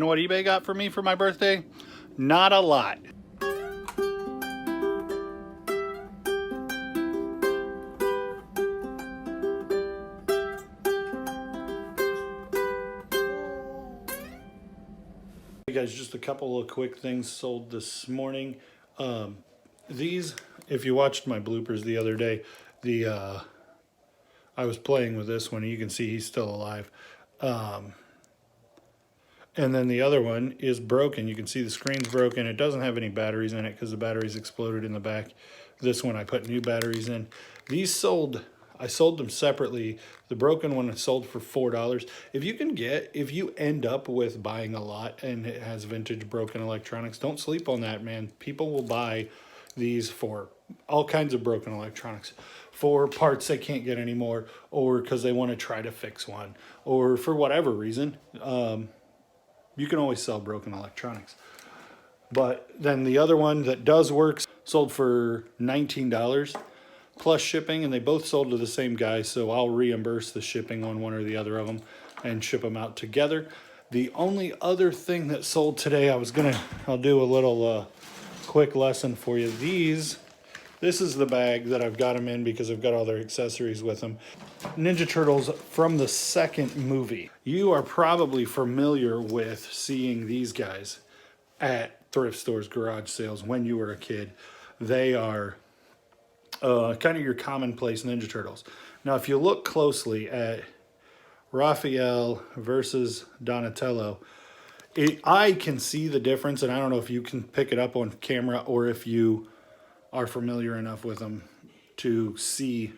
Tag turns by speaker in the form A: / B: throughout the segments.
A: You know what eBay got for me for my birthday? Not a lot. Hey guys, just a couple of quick things sold this morning. These, if you watched my bloopers the other day, I was playing with this one. You can see he's still alive. And then the other one is broken. You can see the screen's broken. It doesn't have any batteries in it because the batteries exploded in the back. This one I put new batteries in. These sold, I sold them separately. The broken one I sold for $4. If you end up with buying a lot and it has vintage broken electronics, don't sleep on that, man. People will buy these for all kinds of broken electronics, for parts they can't get anymore, or because they want to try to fix one, or for whatever reason. You can always sell broken electronics. But then the other one that does work sold for $19 plus shipping, and they both sold to the same guy, so I'll reimburse the shipping on one or the other of them and ship them out together. The only other thing that sold today, I'll do a little quick lesson for you. This is the bag that I've got them in because I've got all their accessories with them. Ninja Turtles from the second movie. You are probably familiar with seeing these guys at thrift stores, garage sales when you were a kid. They are kind of your commonplace Ninja Turtles. Now, if you look closely at Raphael versus Donatello, I can see the difference, and I don't know if you can pick it up on camera or if you are familiar enough with them to see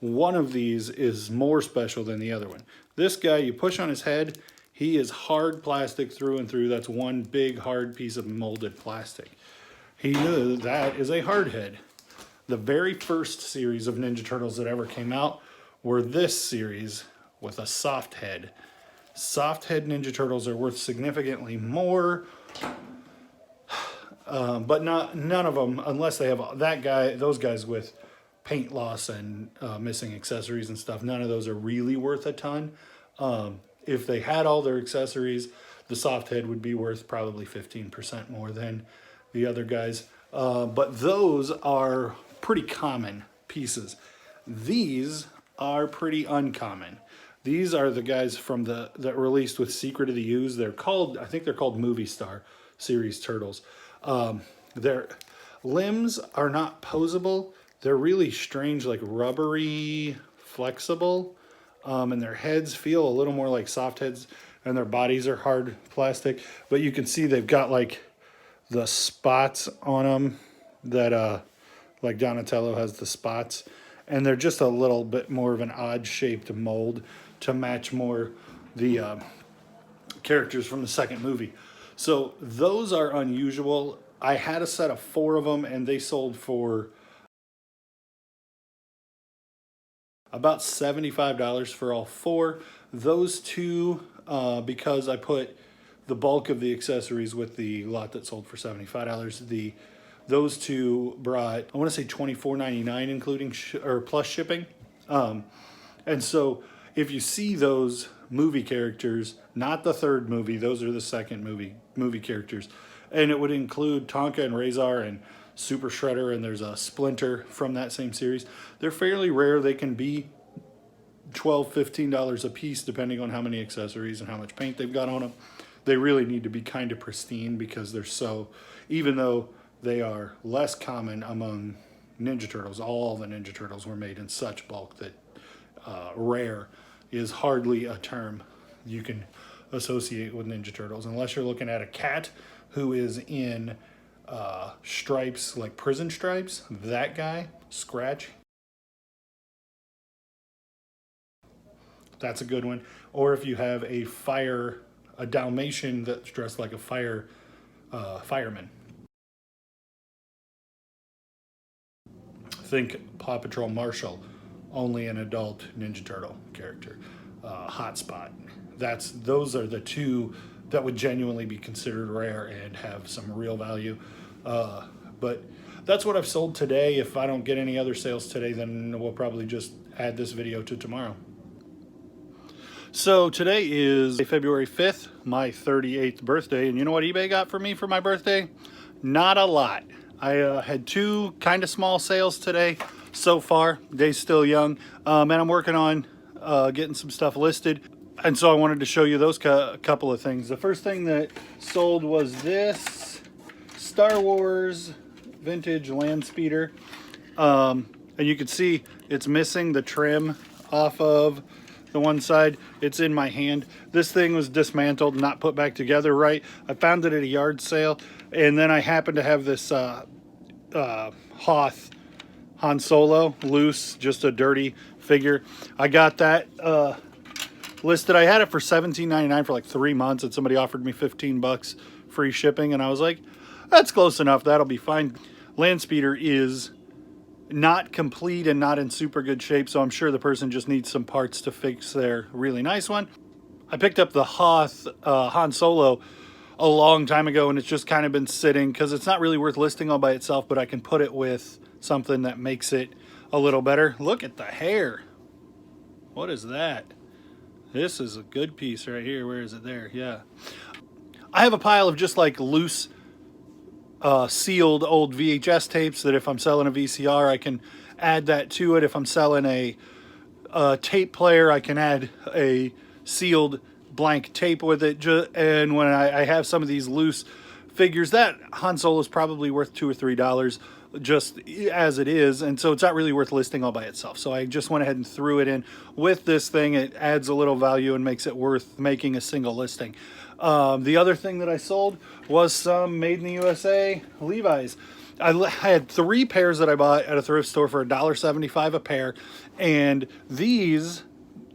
A: one of these is more special than the other one. This guy, you push on his head, he is hard plastic through and through. That's one big hard piece of molded plastic. He knew that is a hard head. The very first series of Ninja Turtles that ever came out were this series with a soft head. Soft head Ninja Turtles are worth significantly more. But none of them, unless they have those guys with paint loss and missing accessories and stuff, none of those are really worth a ton. If they had all their accessories, the soft head would be worth probably 15% more than the other guys. But those are pretty common pieces. These are pretty uncommon. These are the guys from that released with Secret of the Ooze. I think they're called Movie Star series turtles. Their limbs are not posable. They're really strange, like rubbery, flexible. And their heads feel a little more like soft heads, and their bodies are hard plastic. But you can see they've got like the spots on them that, like Donatello has the spots. And they're just a little bit more of an odd shaped mold to match more the characters from the second movie. So those are unusual. I had a set of 4 of them, and they sold for about $75 for all 4. Those 2, because I put the bulk of the accessories with the lot that sold for $75, those 2 brought, I want to say $24.99 including or plus shipping. And so if you see those movie characters, not the third movie, those are the second movie characters, and it would include Tonka and Razor and Super Shredder, and there's a Splinter from that same series. They're fairly rare. They can be $12, $15 a piece depending on how many accessories and how much paint they've got on them. They really need to be kind of pristine because they're so, even though they are less common among Ninja Turtles, all the Ninja Turtles were made in such bulk that rare is hardly a term you can associate with Ninja Turtles, unless you're looking at a cat who is in stripes, like prison stripes. That guy, Scratch, that's a good one. Or if you have a Dalmatian that's dressed like a fireman. Think Paw Patrol Marshall, only an adult Ninja Turtle character. Hotspot. Those are the 2 that would genuinely be considered rare and have some real value. But that's what I've sold today. If I don't get any other sales today, then we'll probably just add this video to tomorrow. So today is February 5th, my 38th birthday, and you know what eBay got for me for my birthday? Not a lot. I had two kind of small sales today so far. Day's still young, and I'm working on getting some stuff listed. And so I wanted to show you those couple of things. The first thing that sold was this Star Wars vintage land speeder. And you can see it's missing the trim off of the one side. It's in my hand. This thing was dismantled and not put back together right. I found it at a yard sale, and then I happened to have this Hoth Han Solo loose, just a dirty figure. I got that listed. I had it for $17.99 for like 3 months, and somebody offered me 15 bucks free shipping, and I was like, that's close enough, that'll be fine. Land speeder is not complete and not in super good shape, so I'm sure the person just needs some parts to fix their really nice one. I picked up the Hoth Han Solo a long time ago, and it's just kind of been sitting because it's not really worth listing all by itself, but I can put it with something that makes it a little better. Look at the hair. What is that? This is a good piece right here. Where is it? There. Yeah. I have a pile of just like loose sealed old VHS tapes that if I'm selling a VCR, I can add that to it. If I'm selling a tape player, I can add a sealed blank tape with it. And when I have some of these loose figures, that Han Solo is probably worth $2 or $3 just as it is, and so it's not really worth listing all by itself. So I just went ahead and threw it in with this thing. It adds a little value and makes it worth making a single listing. The other thing that I sold was some made in the USA Levi's. I had 3 pairs that I bought at a thrift store for $1.75 a pair, and these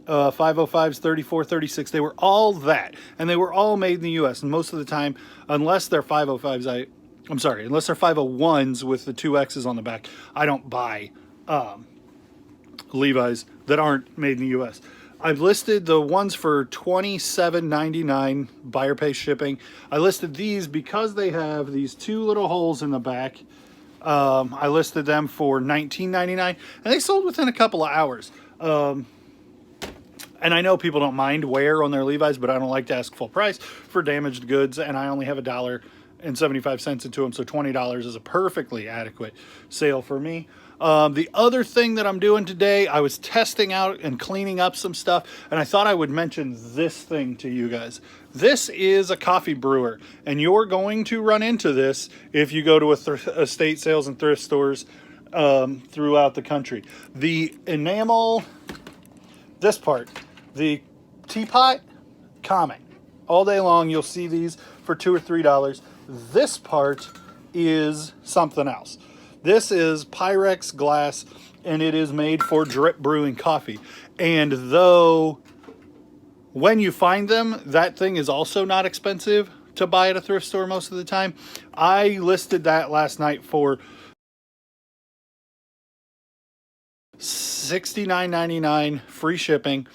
A: 505s, 34, 36, they were all that, and they were all made in the US. And most of the time, unless they're 505s, unless they're 501s with the 2 X's on the back, I don't buy Levi's that aren't made in the US. I've listed the ones for $27.99 buyer pay shipping. I listed these because they have these 2 little holes in the back. I listed them for $19.99, and they sold within a couple of hours. And I know people don't mind wear on their Levi's, but I don't like to ask full price for damaged goods, and I only have $1.75 into them, so $20 is a perfectly adequate sale for me. The other thing that I'm doing today, I was testing out and cleaning up some stuff, and I thought I would mention this thing to you guys. This is a coffee brewer, and you're going to run into this if you go to estate sales and thrift stores throughout the country. The enamel, this part, the teapot, common. All day long you'll see these for $2 or $3. This part is something else. This is Pyrex glass, and it is made for drip brewing coffee. And though when you find them, that thing is also not expensive to buy at a thrift store most of the time. I listed that last night for $69.99 free shipping,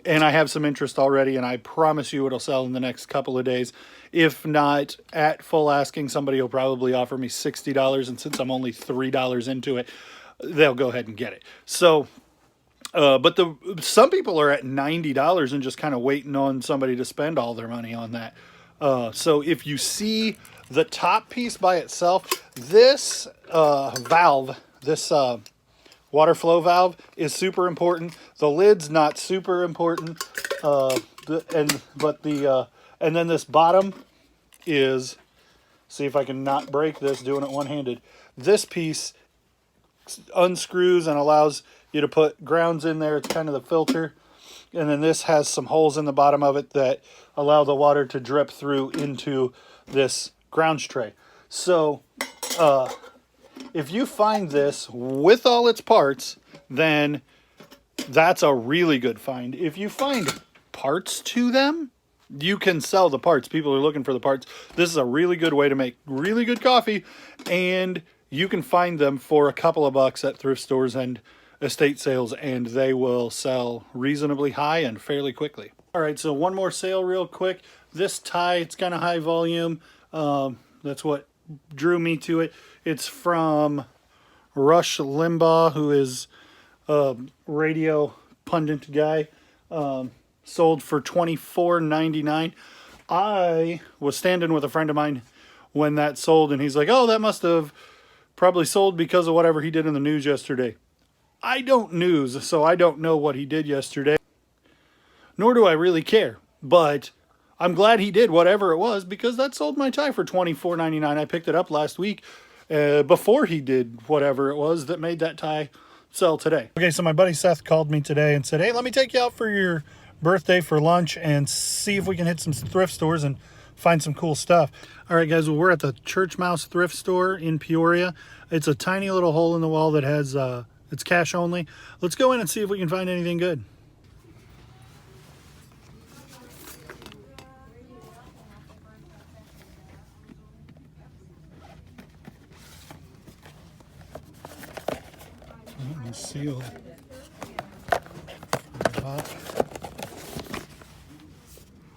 A: and I have some interest already, and I promise you it'll sell in the next couple of days. If not at full asking, somebody will probably offer me $60, and since I'm only $3 into it, they'll go ahead and get it. So, but some people are at $90 and just kind of waiting on somebody to spend all their money on that. So if you see the top piece by itself, this valve, this water flow valve is super important. The lid's not super important, and then this bottom is, see if I can not break this doing it one-handed. This piece unscrews and allows you to put grounds in there. It's kind of the filter. And then this has some holes in the bottom of it that allow the water to drip through into this grounds tray. So if you find this with all its parts, then that's a really good find. If you find parts to them, you can sell the parts. People are looking for the parts. This is a really good way to make really good coffee, and you can find them for a couple of bucks at thrift stores and estate sales, and they will sell reasonably high and fairly quickly. All right, so one more sale real quick. This tie, it's kind of high volume. That's what drew me to it. It's from Rush Limbaugh, who is a radio pundit guy. sold for $24.99. I was standing with a friend of mine when that sold, and he's like, oh, that must have probably sold because of whatever he did in the news yesterday. I don't news, so I don't know what he did yesterday, nor do I really care. But I'm glad he did whatever it was, because that sold my tie for $24.99. I picked it up last week before he did whatever it was that made that tie sell today. Okay, so my buddy Seth called me today and said, hey, let me take you out for your birthday for lunch and see if we can hit some thrift stores and find some cool stuff. All right, guys, well, we're at the Church Mouse thrift store in Peoria. It's a tiny little hole in the wall that has, it's cash only. Let's go in and see if we can find anything good. Sealed.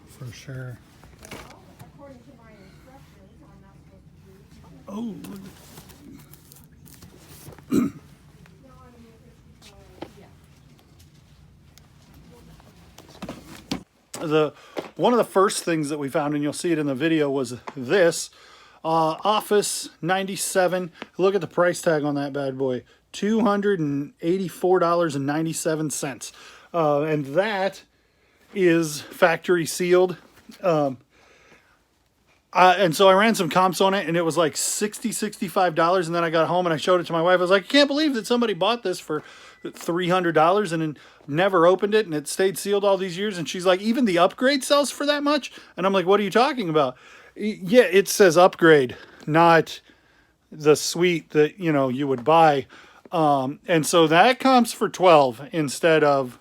A: For sure. Oh. One of the first things that we found, and you'll see it in the video, was this Office 97. Look at the price tag on that bad boy. $284.97. And that is factory sealed. And so I ran some comps on it, and it was like $65. And then I got home and I showed it to my wife. I was like, I can't believe that somebody bought this for $300 and then never opened it, and it stayed sealed all these years. And she's like, even the upgrade sells for that much? And I'm like, what are you talking about? Yeah, it says upgrade, not the suite that, you know, you would buy. And so that comes for $12 instead of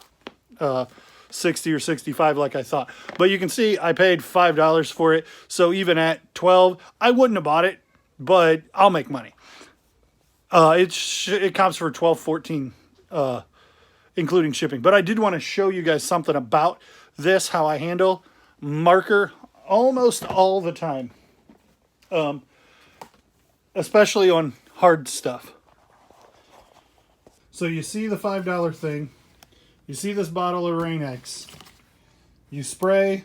A: 60 or 65 like I thought. But you can see I paid $5 for it. So even at 12, I wouldn't have bought it, but I'll make money. It comes for 12, 14, including shipping. But I did want to show you guys something about this, how I handle marker almost all the time. Especially on hard stuff. So you see the $5 thing. You see this bottle of Rain-X. You spray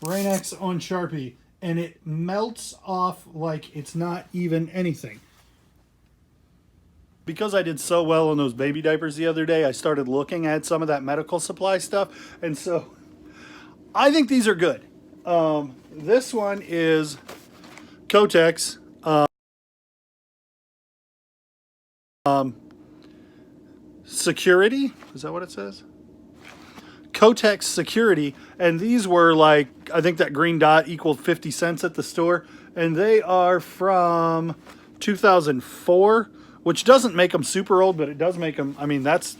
A: Rain-X on Sharpie, and it melts off like it's not even anything. Because I did so well on those baby diapers the other day, I started looking at some of that medical supply stuff, and so I think these are good. This one is Kotex. Security, is that what it says? Kotex Security, and these were like, I think that green dot equaled 50 cents at the store, and they are from 2004, which doesn't make them super old, but it does make them, I mean, that's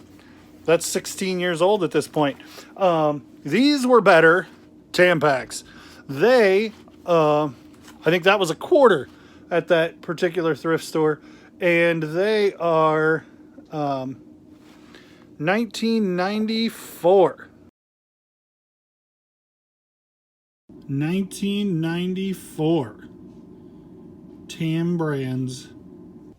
A: 16 years old at this point. These were better Tampax. They, I think that was $1 at that particular thrift store, and they are $19.94. 1994. Tam brands.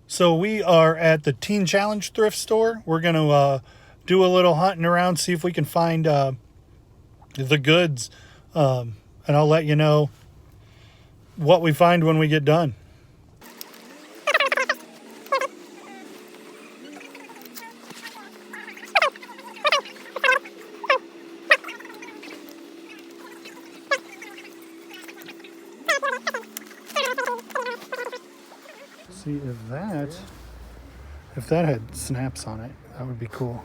A: So we are at the Teen Challenge thrift store. We're going to do a little hunting around, see if we can find the goods. And I'll let you know what we find when we get done. See if that had snaps on it, that would be cool.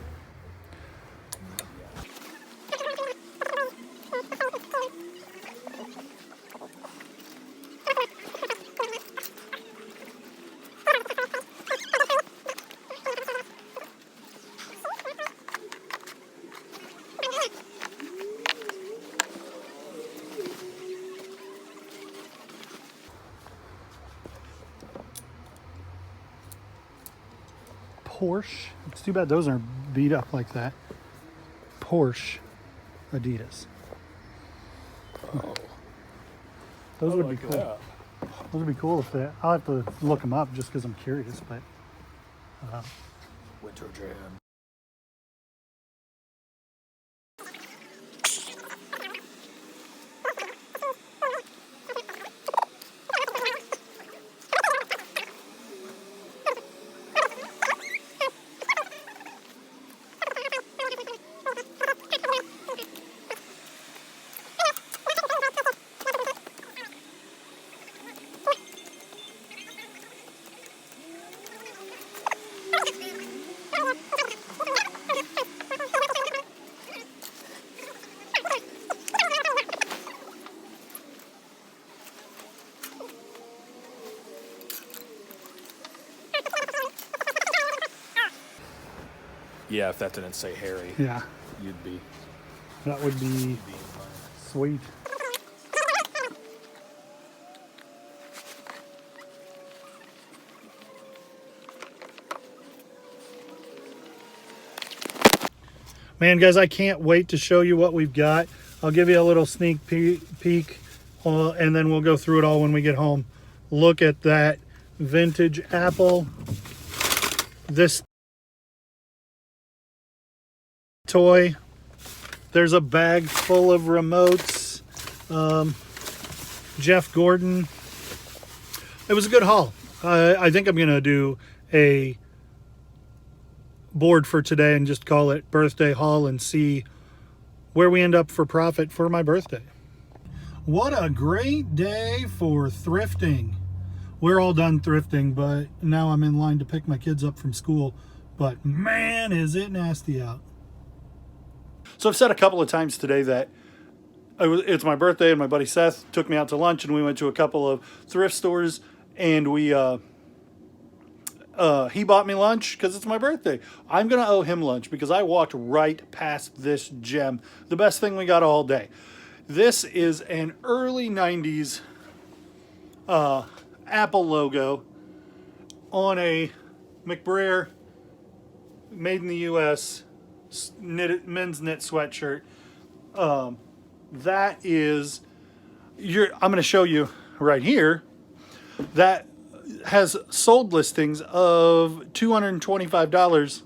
A: Porsche. It's too bad those aren't beat up like that. Porsche Adidas. Oh. Those would be cool. That. Those would be cool if they. I'll have to look them up just because I'm curious, but. Winter Jam. Yeah, if that didn't say Harry,
B: Yeah,
A: you'd be.
B: that would be sweet. Man, guys, I can't wait to show you what we've got. I'll give you a little sneak peek and then we'll go through it all when we get home. Look at that vintage Apple. This toy. There's a bag full of remotes. Jeff Gordon. It was a good haul. I think I'm going to do a board for today and just call it birthday haul and see where we end up for profit for my birthday. What a great day for thrifting. We're all done thrifting, but now I'm in line to pick my kids up from school. But man, is it nasty out. So I've said a couple of times today that it's my birthday and my buddy Seth took me out to lunch and we went to a couple of thrift stores and we he bought me lunch because it's my birthday. I'm going to owe him lunch because I walked right past this gem. The best thing we got all day. This is an early 90s Apple logo on a McBrayer made in the U.S. men's knit sweatshirt. That is, I'm going to show you right here. That has sold listings of $225.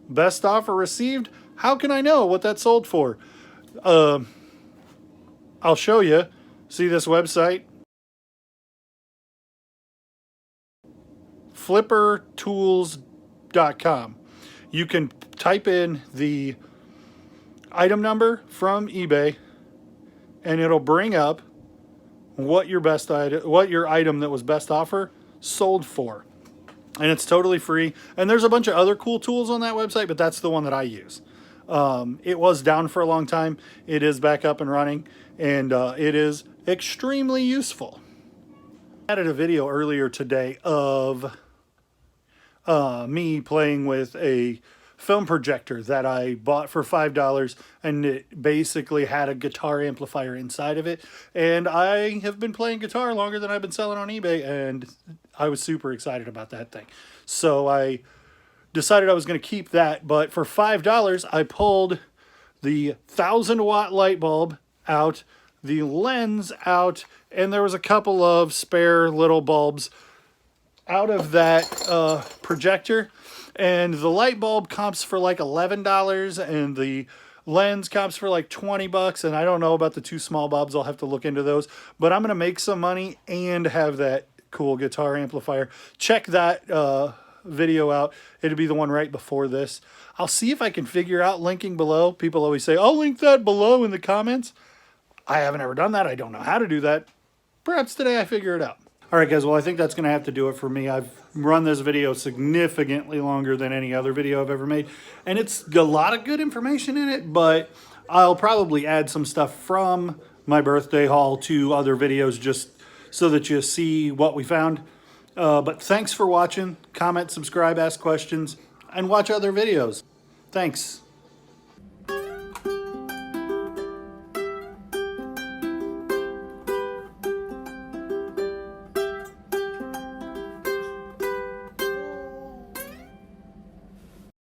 B: Best offer received. How can I know what that sold for? I'll show you. See this website? flippertools.com. You can type in the item number from eBay and it'll bring up what your item that was best offer sold for. And it's totally free. And there's a bunch of other cool tools on that website, but that's the one that I use. It was down for a long time. It is back up and running, and it is extremely useful. I added a video earlier today of me playing with a film projector that I bought for $5, and it basically had a guitar amplifier inside of it. And I have been playing guitar longer than I've been selling on eBay, and I was super excited about that thing. So I decided I was going to keep that, but for $5 I pulled the 1,000-watt light bulb out, the lens out, and there was a couple of spare little bulbs out of that projector. And the light bulb comps for like $11 and the lens comps for like $20. And I don't know about the two small bulbs. I'll have to look into those. But I'm going to make some money and have that cool guitar amplifier. Check that video out. It'll be the one right before this. I'll see if I can figure out linking below. People always say, I'll link that below in the comments. I haven't ever done that. I don't know how to do that. Perhaps today I figure it out. All right, guys, well, I think that's going to have to do it for me. I've run this video significantly longer than any other video I've ever made, and it's a lot of good information in it, but I'll probably add some stuff from my birthday haul to other videos just so that you see what we found. But thanks for watching. Comment, subscribe, ask questions, and watch other videos. Thanks.